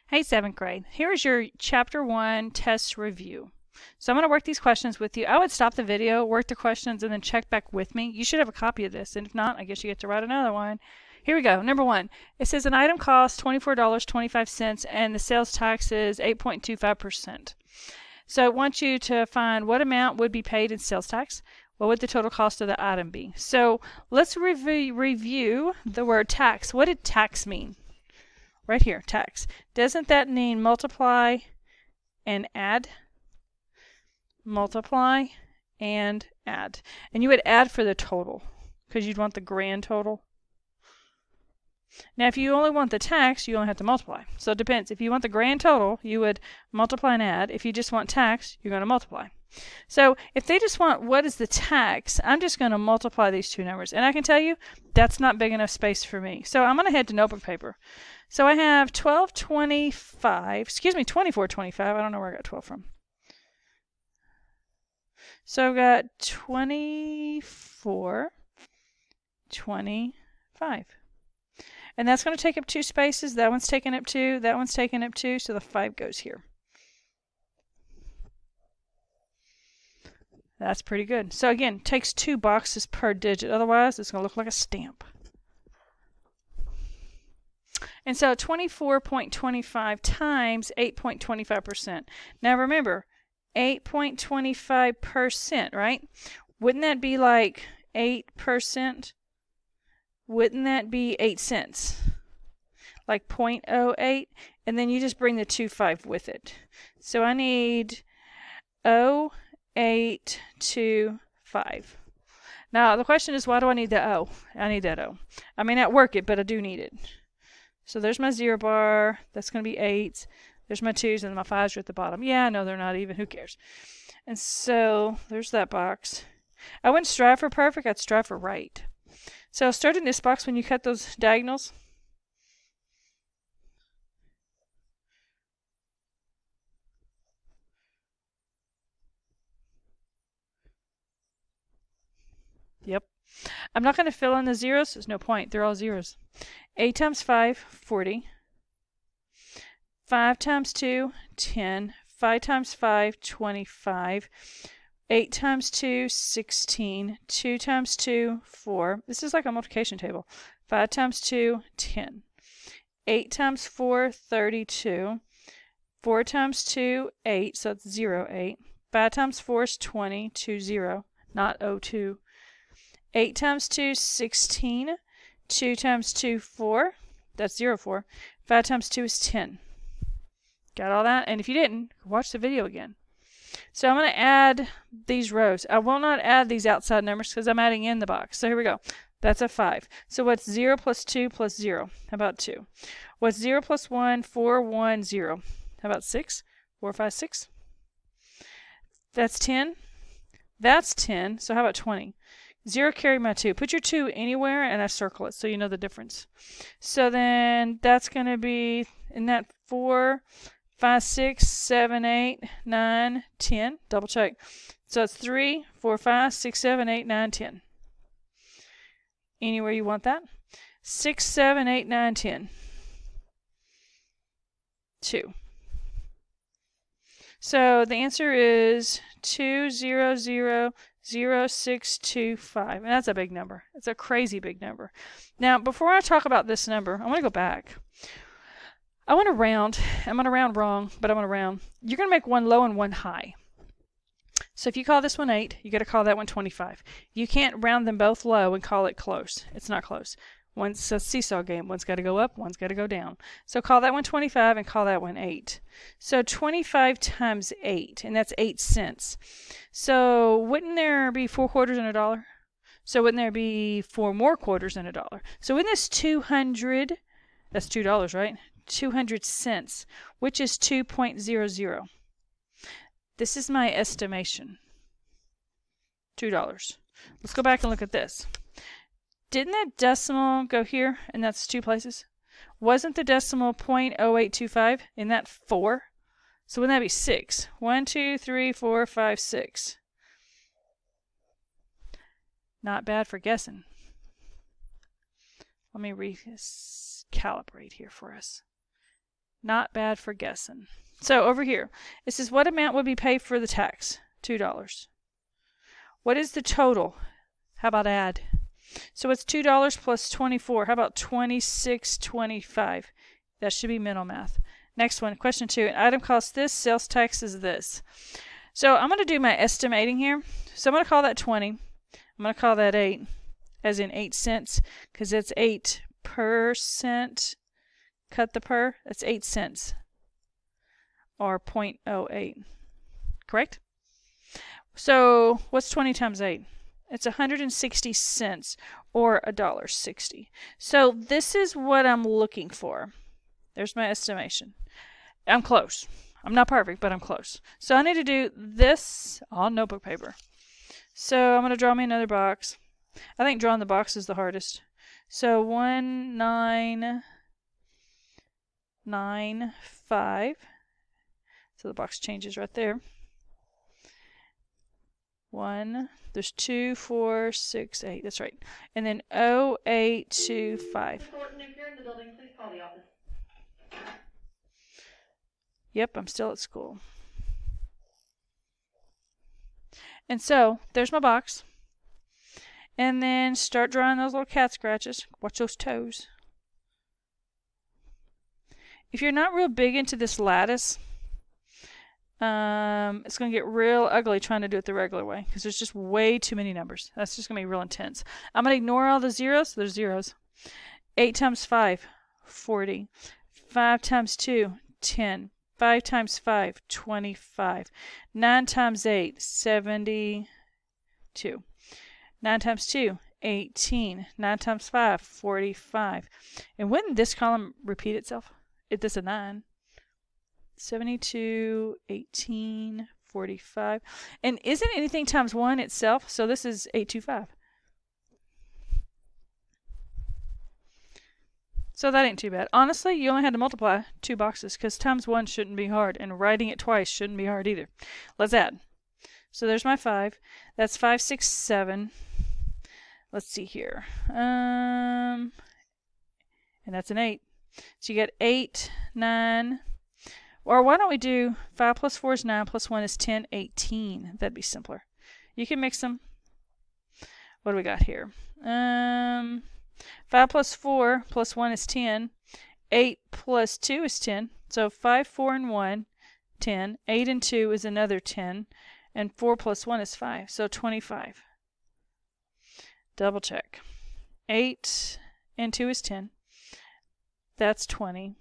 Hey, 7th grade. Here is your Chapter 1 test review. So I'm going to work these questions with you. I would stop the video, work the questions, and then check back with me. You should have a copy of this, and if not, I guess you get to write another one. Here we go. Number 1. It says an item costs $24.25 and the sales tax is 8.25%. So I want you to find what amount would be paid in sales tax. What would the total cost of the item be? So let's review the word tax. What did tax mean? Right here, tax. Doesn't that mean multiply and add? Multiply and add. And you would add for the total because you'd want the grand total. Now, if you only want the tax, you only have to multiply. So it depends. If you want the grand total, you would multiply and add. If you just want tax, you're going to multiply. So if they just want what is the tax, I'm just going to multiply these two numbers. And I can tell you, that's not big enough space for me. So I'm going to head to notebook paper. So I have 24.25. I don't know where I got 12 from. So I've got 24.25. And that's going to take up 2 spaces. That one's taking up 2. That one's taking up 2. So the 5 goes here. That's pretty good. So again, takes 2 boxes per digit. Otherwise, it's going to look like a stamp. And so 24.25 times 8.25%. Now remember, 8.25%, right? Wouldn't that be like 8%? Wouldn't that be 8 cents? Like 0.08? And then you just bring the 25 with it. So I need 0825. Now the question is, why do I need the O? I need that O. I may not work it, but I do need it. So there's my 0 bar. That's going to be 8s. There's my 2s, and my 5s are at the bottom. Yeah, I know they're not even. Who cares? And so there's that box. I wouldn't strive for perfect. I'd strive for right. So start in this box when you cut those diagonals. Yep. I'm not going to fill in the zeros. There's no point. They're all zeros. 8 times 5, 40. 5 times 2, 10. 5 times 5, 25. 8 times 2, 16. 2 times 2, 4. This is like a multiplication table. 5 times 2, 10. 8 times 4, 32. 4 times 2, 8. So that's 0, 8. 5 times 4 is 20, 2, 0. Not 02. 8 times 2, 16. 2 times 2, 4. That's 0, 4. 5 times 2 is 10. Got all that? And if you didn't, watch the video again. So I'm going to add these rows. I will not add these outside numbers because I'm adding in the box. So here we go. That's a 5. So what's 0 plus 2 plus 0? How about 2? What's 0 plus 1? 4, 1, 0. How about 6? 4, 5, 6. That's 10. That's 10. So how about 20? 0 carry my 2. Put your 2 anywhere and I circle it so you know the difference. So then that's going to be in that 4, 5, 6, 7, 8, 9, 10. Double check. So it's 3, 4, 5, 6, 7, 8, 9, 10. Anywhere you want that. 6, 7, 8, 9, 10. 2. So the answer is 2000625. And that's a big number. It's a crazy big number. Now, before I talk about this number, I want to go back. I want to round. I'm going to round wrong, but I'm going to round. You're going to make one low and one high. So if you call this one 8, you got to call that one 25. You can't round them both low and call it close. It's not close. One's a seesaw game. One's got to go up, one's got to go down. So call that one 25 and call that one 8. So 25 times 8, and that's 8 cents. So wouldn't there be 4 quarters and $1? So wouldn't there be 4 more quarters and $1? So in this 200, that's $2, right? 200 cents, which is 2.00. This is my estimation. $2. Let's go back and look at this. Didn't that decimal go here? And that's 2 places. Wasn't the decimal 0.0825? Isn't that 4? So wouldn't that be 6? 1, 2, 3, 4, 5, 6. Not bad for guessing. Let me recalibrate here for us. Not bad for guessing. So over here, it says what amount would be paid for the tax? $2. What is the total? How about add? So it's $2 plus 24. How about 26.25? That should be mental math. Next one, question 2. An item costs this, sales tax is this. So I'm going to do my estimating here. So I'm going to call that 20. I'm going to call that 8, as in 8 cents, because it's 8%. Cut the per, that's 8 cents, or 0.08. Correct? So what's 20 times 8? It's 160 cents, or $1.60. So this is what I'm looking for. There's my estimation. I'm close. I'm not perfect, but I'm close. So I need to do this on notebook paper. So I'm going to draw me another box. I think drawing the box is the hardest. So 1995. So the box changes right there. 1, there's 2, 4, 6, 8. That's right. And then 0825. If you're in the building, please call the office. Yep, I'm still at school. And so there's my box. And then start drawing those little cat scratches. Watch those toes. If you're not real big into this lattice, it's going to get real ugly trying to do it the regular way because there's just way too many numbers. That's just going to be real intense. I'm going to ignore all the zeros. There's zeros. 8 times 5, 40. 5 times 2, 10. 5 times 5, 25. 9 times 8, 72. 9 times 2, 18. 9 times 5, 45. And wouldn't this column repeat itself? If this is a 9. 72, 18, 45. And isn't anything times 1 itself? So this is 825. So that ain't too bad. Honestly, you only had to multiply 2 boxes because times 1 shouldn't be hard, and writing it twice shouldn't be hard either. Let's add. So there's my 5. That's 5, 6, 7. Let's see here. And that's an 8. So you get 8, 9. Or why don't we do 5 plus 4 is 9 plus 1 is 10, 18. That'd be simpler. You can mix them. What do we got here? 5 plus 4 plus 1 is 10. 8 plus 2 is 10. So 5, 4, and 1, 10. 8 and 2 is another 10. And 4 plus 1 is 5. So 25. Double check. 8 and 2 is 10. That's 20.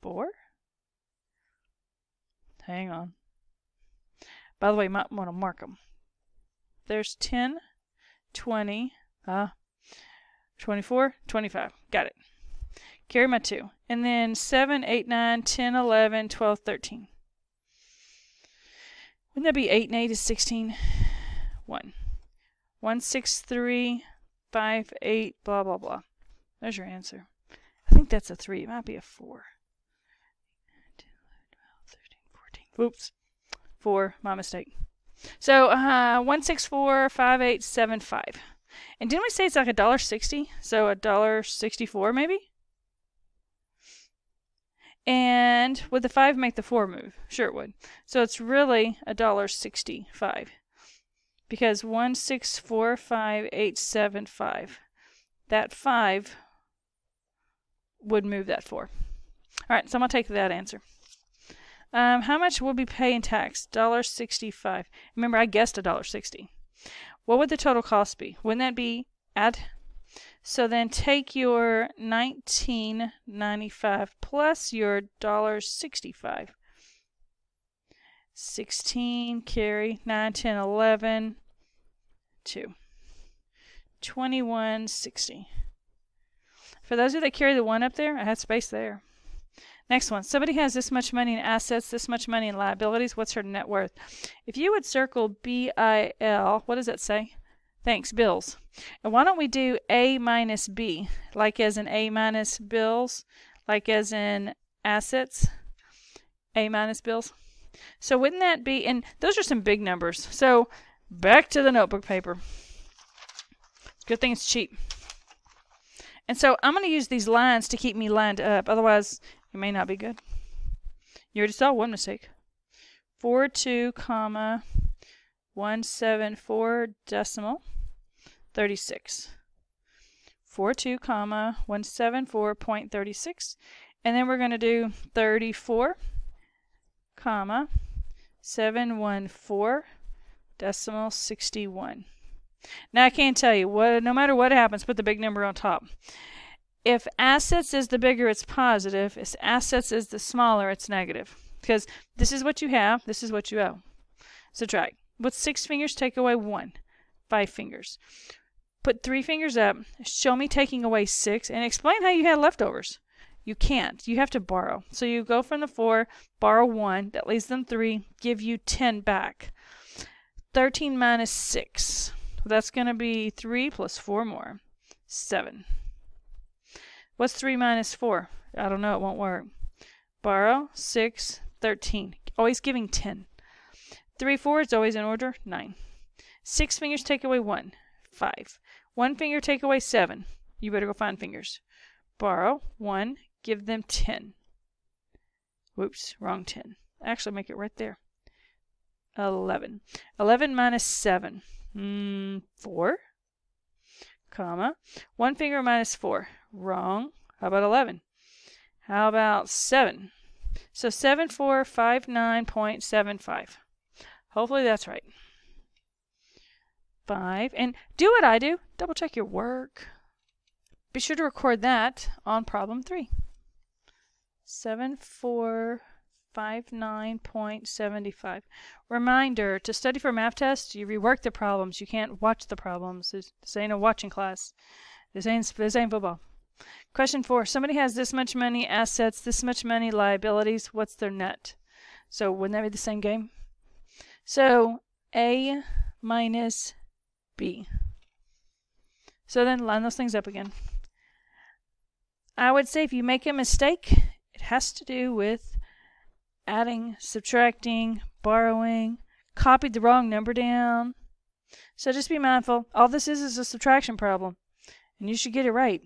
4? Hang on. By the way, you might want to mark them. There's 10, 20, 24, 25. Got it. Carry my 2. And then 7, 8, 9, 10, 11, 12, 13. Wouldn't that be 8 and 8 is 16? 1. 1, 6, 3, 5, 8, blah, blah, blah. There's your answer. I think that's a 3. It might be a 4. 10, 11, 12, 13, 14. Whoops. 4. My mistake. So 1, 6, 4, 5, 8, 7, 5. And didn't we say it's like $1.60? So $1.64 maybe? And would the 5 make the 4 move? Sure it would. So it's really $1.65. Because 1, 6, 4, 5, 8, 7, 5. That 5 would move that 4. Alright, so I'm going to take that answer. How much will we pay in tax? $1.65. Remember, I guessed $1.60. What would the total cost be? Wouldn't that be add? So then take your $19.95 plus your $1.65. 16, carry, 9, 10, 11, 2. $21.60. For those of you that carry the 1 up there, I had space there. Next one. Somebody has this much money in assets, this much money in liabilities. What's her net worth? If you would circle BIL, what does that say? Thanks, bills. And why don't we do A minus B, like as in A minus bills, like as in assets, A minus bills. So wouldn't that be, and those are some big numbers. So back to the notebook paper. Good thing it's cheap. And so I'm going to use these lines to keep me lined up. Otherwise, it may not be good. You already saw one mistake. 42, 174 decimal 36. 42, 174.36. And then we're going to do 34, 714 decimal 61. Now I can't tell you, no matter what happens, put the big number on top. If assets is the bigger, it's positive. If assets is the smaller, it's negative. Because this is what you have, this is what you owe. Subtract. With 6 fingers, take away 1. 5 fingers. Put 3 fingers up, show me taking away 6, and explain how you had leftovers. You can't. You have to borrow. So you go from the 4, borrow 1, that leaves them 3, give you 10 back. 13 minus 6. That's going to be 3 plus 4 more. 7. What's 3 minus 4? I don't know. It won't work. Borrow, 6, 13. Always giving 10. 3, 4 is always in order. 9. 6 fingers take away 1. 5. 1 finger take away 7. You better go find fingers. Borrow, 1, give them 10. Whoops, wrong 10. Actually, make it right there. 11. 11 minus 7. 4, 1 finger minus 4. Wrong. How about 11? How about 7? So 7459.75. Hopefully that's right. 5. And do what I do. Double check your work. Be sure to record that on problem 3. 7459.75. Reminder, to study for math tests, you rework the problems. You can't watch the problems. This ain't a watching class. This ain't football. Question 4. Somebody has this much money assets, this much money liabilities. What's their net? So wouldn't that be the same game? So A minus B. So then line those things up again. I would say if you make a mistake, it has to do with adding, subtracting, borrowing, copied the wrong number down. So just be mindful. All this is a subtraction problem, and you should get it right.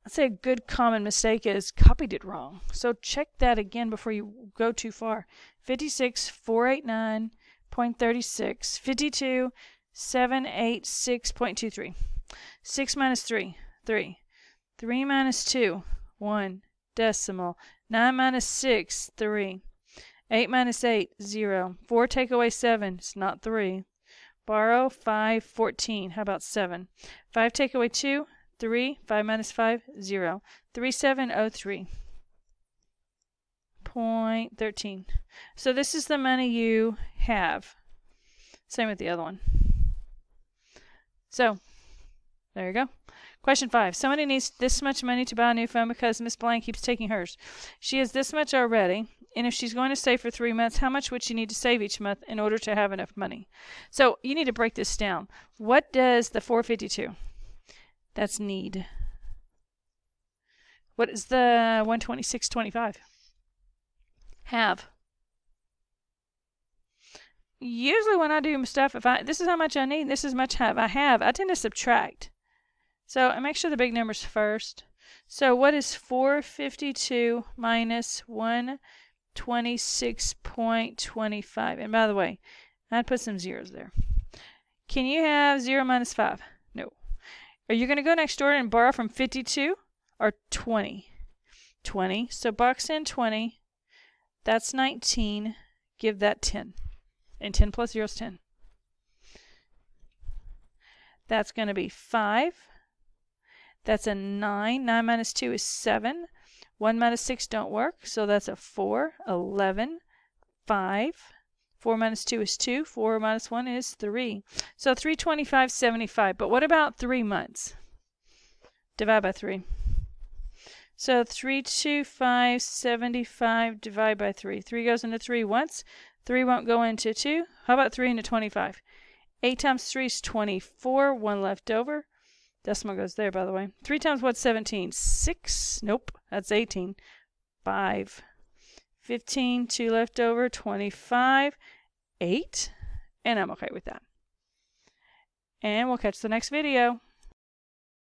I'd say a good common mistake is copied it wrong. So check that again before you go too far. 56,489.36. 52, 786.23. 6 minus 3, 3. 3 minus 2, 1. Decimal. 9 minus 6, 3. 8 minus 8, 0. 4 take away 7, it's not 3. Borrow, 5, 14. How about 7? 5 take away 2, 3. 5 minus 5, 0. 3703. 0.13. So this is the money you have. Same with the other one. So, there you go. Question 5. Somebody needs this much money to buy a new phone because Miss Blank keeps taking hers. She has this much already, and if she's going to save for 3 months, how much would she need to save each month in order to have enough money? So you need to break this down. What does the 452? That's need. What is the 126.25? Have. Usually when I do stuff, this is how much I need, this is how much I have, I tend to subtract. So I make sure the big number's first. So what is 452 minus 126.25? And by the way, I'd put some zeros there. Can you have 0 minus 5? No. Are you going to go next door and borrow from 52 or 20? 20. So box in 20. That's 19. Give that 10. And 10 plus 0 is 10. That's going to be 5. That's a 9. 9 minus 2 is 7. 1 minus 6 don't work, so that's a 4. 11. 5. 4 minus 2 is 2. 4 minus 1 is 3. So 325.75. But what about 3 months? Divide by 3. So 325.75 divide by 3. 3 goes into 3 once. 3 won't go into 2. How about 3 into 25? 8 times 3 is 24. 1 left over. Decimal goes there, by the way. 3 times what's 17? 6. Nope. That's 18. 5. 15. 2 left over. 25. 8. And I'm okay with that. and we'll catch the next video.